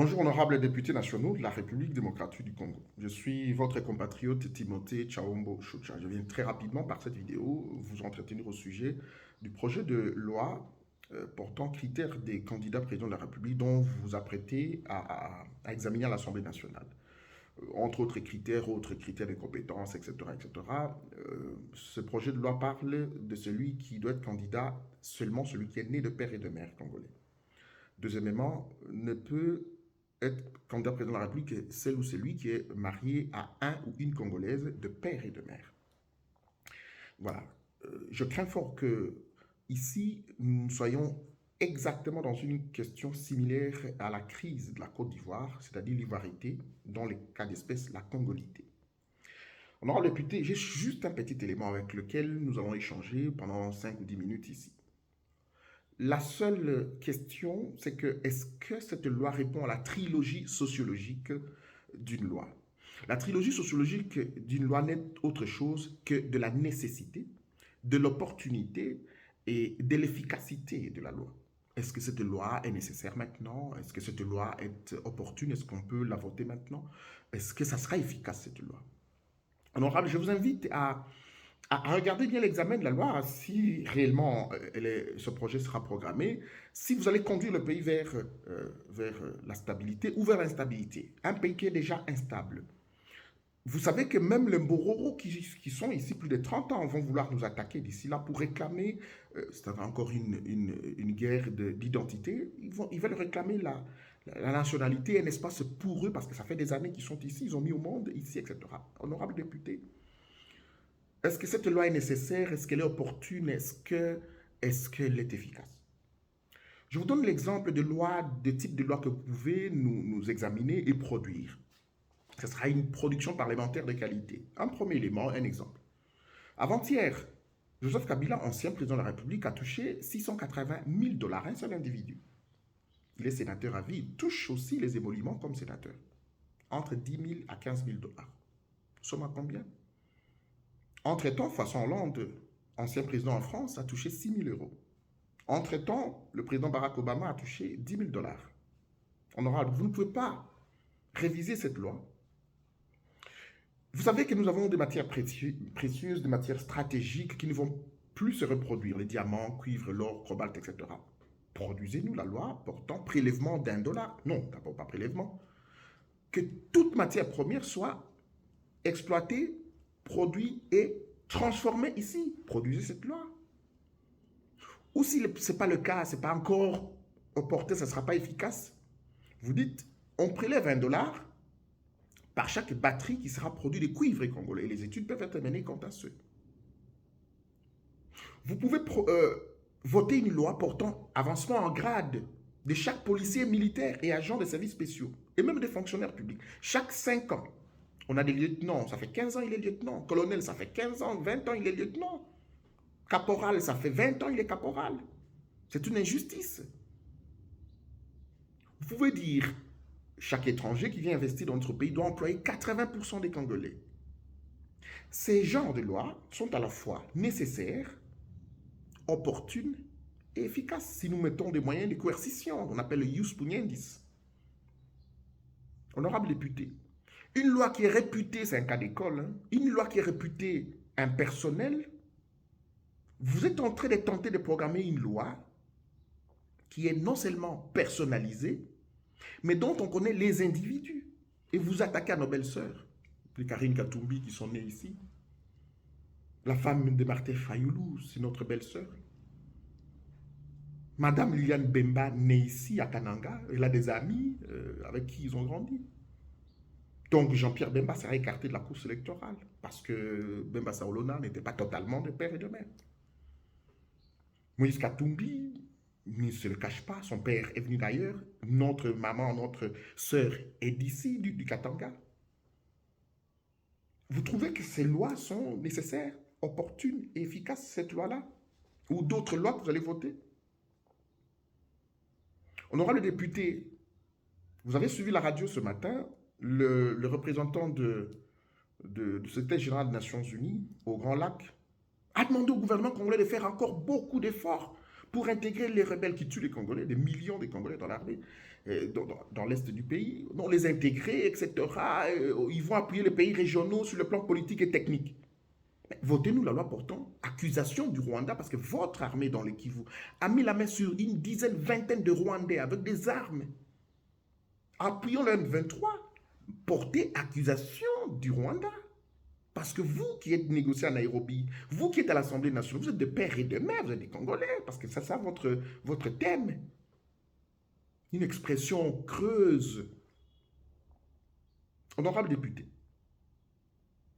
Bonjour, honorables députés nationaux de la République démocratique du Congo. Je suis votre compatriote Timothée Tchaombo Choucha. Je viens très rapidement par cette vidéo vous entretenir au sujet du projet de loi portant critères des candidats présidents de la République dont vous vous apprêtez à examiner à l'Assemblée nationale. Entre autres critères de compétences, etc. etc. Ce projet de loi parle de celui qui doit être candidat, seulement celui qui est né de père et de mère congolais. Deuxièmement, ne peut être candidat président de la République celle ou celui qui est marié à un ou une Congolaise de père et de mère. Voilà. Je crains fort que ici, nous soyons exactement dans une question similaire à la crise de la Côte d'Ivoire, c'est-à-dire l'ivoirité, dans les cas d'espèce, la congolité. Honorable député, j'ai juste un petit élément avec lequel nous allons échanger pendant 5 ou 10 minutes ici. La seule question, c'est que est-ce que cette loi répond à la trilogie sociologique d'une loi? La trilogie sociologique d'une loi n'est autre chose que de la nécessité, de l'opportunité et de l'efficacité de la loi. Est-ce que cette loi est nécessaire maintenant? Est-ce que cette loi est opportune? Est-ce qu'on peut la voter maintenant? Est-ce que ça sera efficace, cette loi? Honorable, je vous invite à regarder bien l'examen de la loi, si réellement ce projet sera programmé, si vous allez conduire le pays vers la stabilité ou vers l'instabilité. Un pays qui est déjà instable. Vous savez que même les Mbororo qui sont ici plus de 30 ans vont vouloir nous attaquer d'ici là pour réclamer, c'est encore une guerre d'identité, ils veulent réclamer la nationalité, un espace pour eux parce que ça fait des années qu'ils sont ici, ils ont mis au monde ici, etc. Honorable député, est-ce que cette loi est nécessaire? Est-ce qu'elle est opportune? Est-ce qu'elle est efficace? Je vous donne l'exemple de type de loi que vous pouvez nous examiner et produire. Ce sera une production parlementaire de qualité. Un premier élément, un exemple. Avant-hier, Joseph Kabila, ancien président de la République, a touché 680 000 dollars, un seul individu. Il est sénateur à vie, il touche aussi les émoluments comme sénateur. Entre 10 000 à 15 000 dollars. Nous sommes à combien? Entre-temps, François Hollande, ancien président en France, a touché 6 000 euros. Entre-temps, le président Barack Obama a touché 10 000 dollars. Honorable, vous ne pouvez pas réviser cette loi. Vous savez que nous avons des matières précieuses, des matières stratégiques qui ne vont plus se reproduire, les diamants, cuivre, l'or, cobalt, etc. Produisez-nous la loi portant prélèvement d'1 dollar. Non, d'abord pas prélèvement. Que toute matière première soit exploitée, produite et transformée ici. Produisez cette loi. Ou si ce n'est pas le cas, ce n'est pas encore opportun, ça ne sera pas efficace, vous dites, on prélève 1 dollar par chaque batterie qui sera produite de cuivre congolais. Et les études peuvent être menées quant à ce. Vous pouvez voter une loi portant avancement en grade de chaque policier militaire et agent de services spéciaux, et même des fonctionnaires publics. Chaque 5 ans, on a des lieutenants, ça fait 15 ans, il est lieutenant. Colonel, ça fait 15 ans, 20 ans, il est lieutenant. Caporal, ça fait 20 ans, il est caporal. C'est une injustice. Vous pouvez dire, chaque étranger qui vient investir dans notre pays doit employer 80% des Congolais. Ces genres de lois sont à la fois nécessaires, opportunes et efficaces si nous mettons des moyens de coercition. On appelle le ius pugnendis. Honorable député, une loi qui est réputée, c'est un cas d'école, hein, une loi qui est réputée impersonnelle, vous êtes en train de tenter de programmer une loi qui est non seulement personnalisée, mais dont on connaît les individus. Et vous attaquez à nos belles-sœurs, les Karine Katumbi qui sont nées ici. La femme de Martin Fayoulou, c'est notre belle-sœur. Madame Liliane Bemba, née ici à Kananga, elle a des amis avec qui ils ont grandi. Donc Jean-Pierre Bemba sera écarté de la course électorale parce que Bemba Saolona n'était pas totalement de père et de mère. Moïse Katumbi, il ne se le cache pas, son père est venu d'ailleurs, notre maman, notre sœur est d'ici, du Katanga. Vous trouvez que ces lois sont nécessaires, opportunes et efficaces, cette loi-là? Ou d'autres lois que vous allez voter? Honorable député, vous avez suivi la radio ce matin, le représentant du secrétaire général des Nations Unies au Grand Lac a demandé au gouvernement congolais de faire encore beaucoup d'efforts pour intégrer les rebelles qui tuent les Congolais, des millions de Congolais dans l'armée, dans l'est du pays, non, les intégrer, etc. Ils vont appuyer les pays régionaux sur le plan politique et technique. Votez-nous la loi portant accusation du Rwanda parce que votre armée dans le Kivu a mis la main sur une dizaine, vingtaine de Rwandais avec des armes. Appuyons le M23, portez accusation du Rwanda. Parce que vous qui êtes négocié à Nairobi, vous qui êtes à l'Assemblée nationale, vous êtes de père et de mère, vous êtes des Congolais, parce que c'est ça votre thème. Une expression creuse. Honorable député,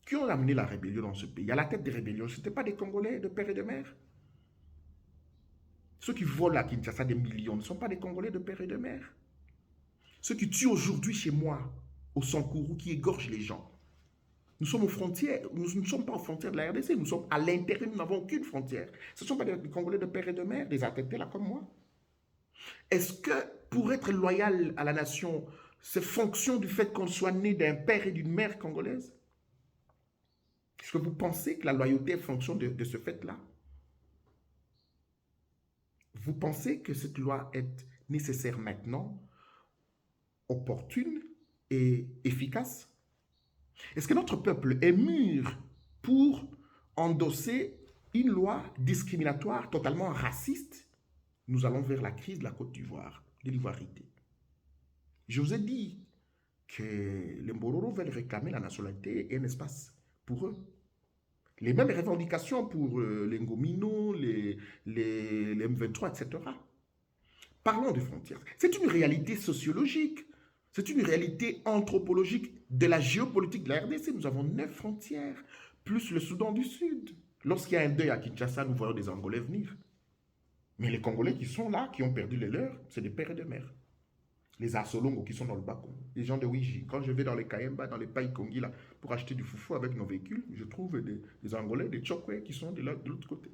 qui ont amené la rébellion dans ce pays? À la tête des rébellions, ce n'étaient pas des Congolais de père et de mère. Ceux qui volent à Kinshasa des millions ne sont pas des Congolais de père et de mère. Ceux qui tuent aujourd'hui chez moi, au Sankourou, qui égorgent les gens. Nous sommes aux frontières, nous ne sommes pas aux frontières de la RDC, nous sommes à l'intérieur, nous n'avons aucune frontière. Ce ne sont pas des Congolais de père et de mère, des atteintés là comme moi. Est-ce que pour être loyal à la nation, c'est fonction du fait qu'on soit né d'un père et d'une mère congolaise? Est-ce que vous pensez que la loyauté est fonction de ce fait-là? Vous pensez que cette loi est nécessaire maintenant, opportune et efficace? Est-ce que notre peuple est mûr pour endosser une loi discriminatoire, totalement raciste? Nous allons vers la crise de la Côte d'Ivoire, de l'ivoirité. Je vous ai dit que les Mbororo veulent réclamer la nationalité et un espace pour eux. Les mêmes revendications pour les Ngomino, les M23, etc. Parlons des frontières. C'est une réalité sociologique. C'est une réalité anthropologique de la géopolitique de la RDC. Nous avons 9 frontières, plus le Soudan du Sud. Lorsqu'il y a un deuil à Kinshasa, nous voyons des Angolais venir. Mais les Congolais qui sont là, qui ont perdu les leurs, c'est des pères et des mères. Les Assolongo qui sont dans le Bas-Congo, les gens de Ouiji. Quand je vais dans les Kayemba, dans les Païkongi, là, pour acheter du foufou avec nos véhicules, je trouve des Angolais, des Tchokwe qui sont de l'autre côté.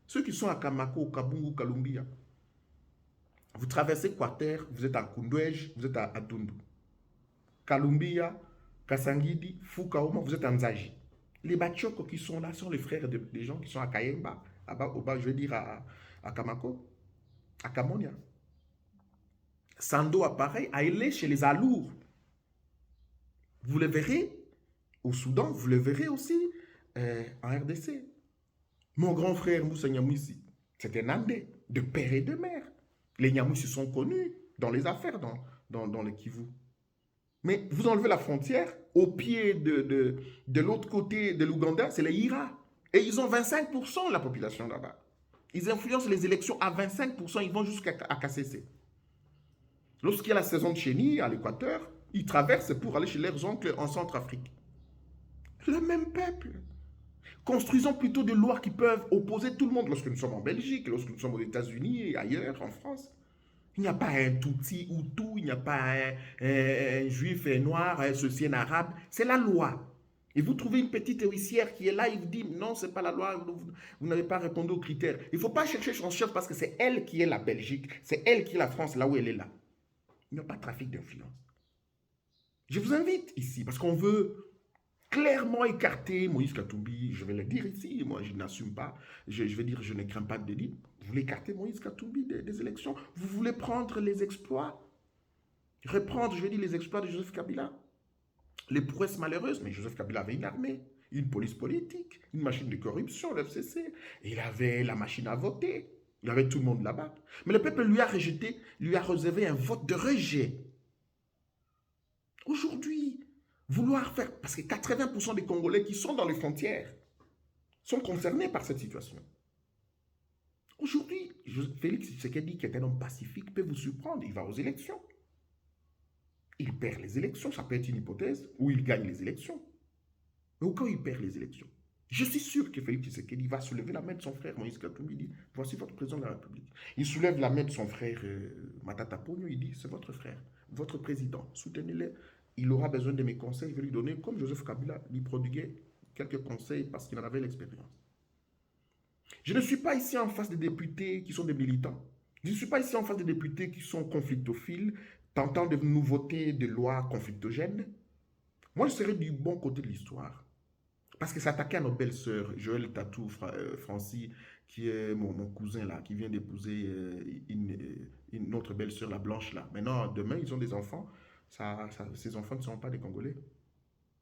Ceux qui sont à Kamako, Kabungu, Kalumbia. Vous traversez Quater, vous êtes à Kundwej, vous êtes à Dundu. Kalumbia, Kasangidi, Fukaoma, vous êtes à Nzaji. Les Bachoko qui sont là sont les frères des gens qui sont à Kayemba, je veux dire à Kamako, à Kamonia. Sando apparaît à Elé chez les Alours. Vous le verrez au Soudan, vous le verrez aussi en RDC. Mon grand frère Moussa Nyamouissi, c'était Nandé, de père et de mère. Les Nyamouissi sont connus dans les affaires, dans le Kivu. Mais vous enlevez la frontière, au pied de l'autre côté de l'Ouganda, c'est les Ira. Et ils ont 25% de la population là-bas. Ils influencent les élections à 25%, ils vont jusqu'à KCC. Lorsqu'il y a la saison de chenille à l'Équateur, ils traversent pour aller chez leurs oncles en Centrafrique. Le même peuple. Construisons plutôt des lois qui peuvent opposer tout le monde. Lorsque nous sommes en Belgique, lorsque nous sommes aux États-Unis et ailleurs, en France, il n'y a pas un Tutsi ou tout, il n'y a pas un juif, un noir, un ceci, un arabe. C'est la loi. Et vous trouvez une petite huissière qui est là, il vous dit non, ce n'est pas la loi, vous n'avez pas répondu aux critères. Il ne faut pas chercher son chef parce que c'est elle qui est la Belgique, c'est elle qui est la France, là où elle est là. Il n'y a pas de trafic d'influence. Je vous invite ici, parce qu'on veut clairement écarter Moïse Katumbi. Je vais le dire ici, moi je n'assume pas. Je vais dire, je ne crains pas de délit. Vous voulez écarter Moïse Katumbi des élections? Vous voulez prendre les exploits? Reprendre, je vais dire, les exploits de Joseph Kabila? Les prouesses malheureuses, mais Joseph Kabila avait une armée, une police politique, une machine de corruption, l'FCC. Il avait la machine à voter. Il y avait tout le monde là-bas. Mais le peuple lui a rejeté, lui a réservé un vote de rejet. Aujourd'hui, vouloir faire... Parce que 80% des Congolais qui sont dans les frontières sont concernés par cette situation. Aujourd'hui, Félix Tshisekedi, qui est un homme pacifique, peut vous surprendre. Il va aux élections. Il perd les élections. Ça peut être une hypothèse. Ou il gagne les élections. Mais au cas où il perd les élections, je suis sûr que Félix Tshisekedi va soulever la main de son frère Moïse Katumbi. Il dit, voici votre président de la République. Il soulève la main de son frère Matata Ponyo. Il dit, c'est votre frère, votre président. Soutenez-le. Il aura besoin de mes conseils. Je vais lui donner, comme Joseph Kabila lui prodiguait quelques conseils parce qu'il en avait l'expérience. Je ne suis pas ici en face des députés qui sont des militants. Je ne suis pas ici en face des députés qui sont conflictophiles, tentant de nous voter des lois conflictogènes. Moi, je serai du bon côté de l'histoire. Parce que s'attaquer à nos belles-sœurs, Joël Tatou, Francie, qui est mon cousin là, qui vient d'épouser une autre belle-sœur, la blanche là. Maintenant, demain, ils ont des enfants. Ces enfants ne seront pas des Congolais.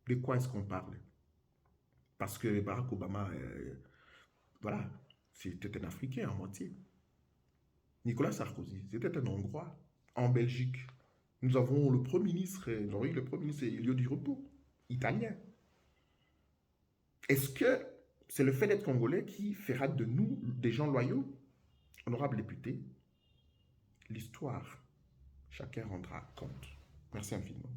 De quoi est-ce qu'on parle? Parce que Barack Obama, voilà, c'était un Africain en moitié. Nicolas Sarkozy, c'était un Hongrois. En Belgique, nous avons le Premier ministre, nous avons eu le Premier ministre Elio Di Rupo, italien. Est-ce que c'est le fait d'être Congolais qui fera de nous des gens loyaux? Honorable député, l'histoire, chacun rendra compte. Merci infiniment.